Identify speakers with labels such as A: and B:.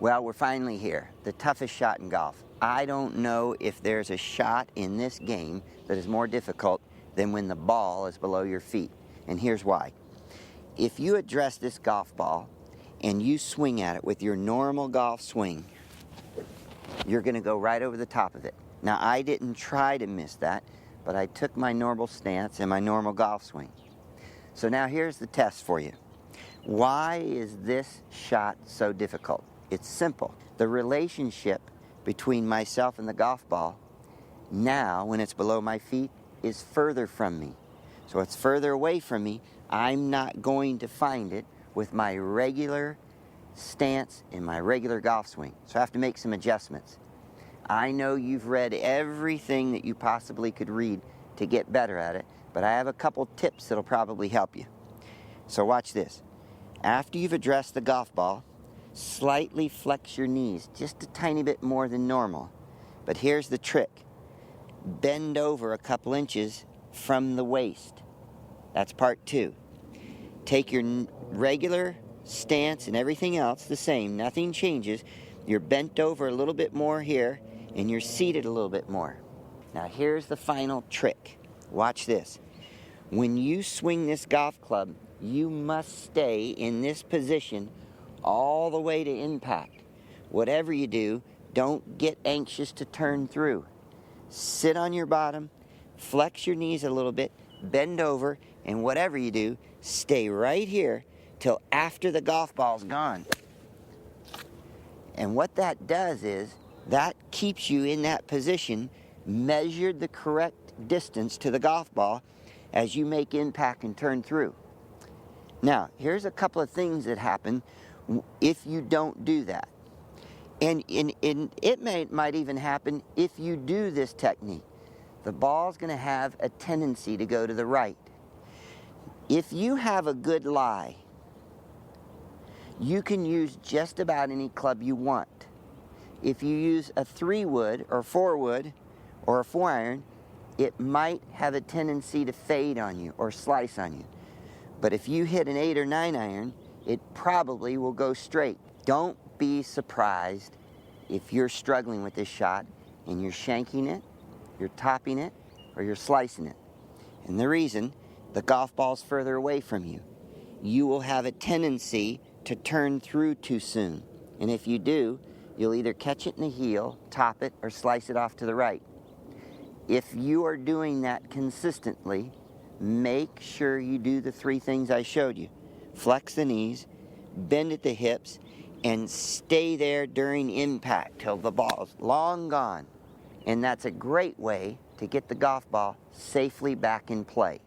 A: Well, we're finally here. The toughest shot in golf. I don't know if there's a shot in this game that is more difficult than when the ball is below your feet. And here's why. If you address this golf ball and you swing at it with your normal golf swing, you're going to go right over the top of it. Now, I didn't try to miss that, but I took my normal stance and my normal golf swing. So now here's the test for you. Why is this shot so difficult? It's simple. The relationship between myself and the golf ball, now when it's below my feet, is further from me. So it's further away from me. I'm not going to find it with my regular stance and my regular golf swing. So I have to make some adjustments. I know you've read everything that you possibly could read to get better at it, but I have a couple tips that'll probably help you. So watch this. After you've addressed the golf ball, slightly flex your knees, just a tiny bit more than normal. But here's the trick. Bend over a couple inches from the waist. That's part two. Take your regular stance and everything else the same. Nothing changes. You're bent over a little bit more here, and you're seated a little bit more. Now here's the final trick. Watch this. When you swing this golf club, you must stay in this position all the way to impact. Whatever you do, don't get anxious to turn through. Sit on your bottom, flex your knees a little bit, bend over, and whatever you do, stay right here till after the golf ball's gone. And what that does is, that keeps you in that position, measured the correct distance to the golf ball as you make impact and turn through. Now, here's a couple of things that happen if you don't do that. And it might even happen if you do this technique. The ball's going to have a tendency to go to the right. If you have a good lie, you can use just about any club you want. If you use a 3-wood or 4-wood or a 4-iron, it might have a tendency to fade on you or slice on you. But if you hit an 8 or 9-iron, it probably will go straight. Don't be surprised if you're struggling with this shot and you're shanking it, you're topping it, or you're slicing it. And the reason, the golf ball's further away from you. You will have a tendency to turn through too soon. And if you do, you'll either catch it in the heel, top it, or slice it off to the right. If you are doing that consistently, make sure you do the 3 things I showed you. Flex the knees, bend at the hips, and stay there during impact till the ball's long gone. And that's a great way to get the golf ball safely back in play.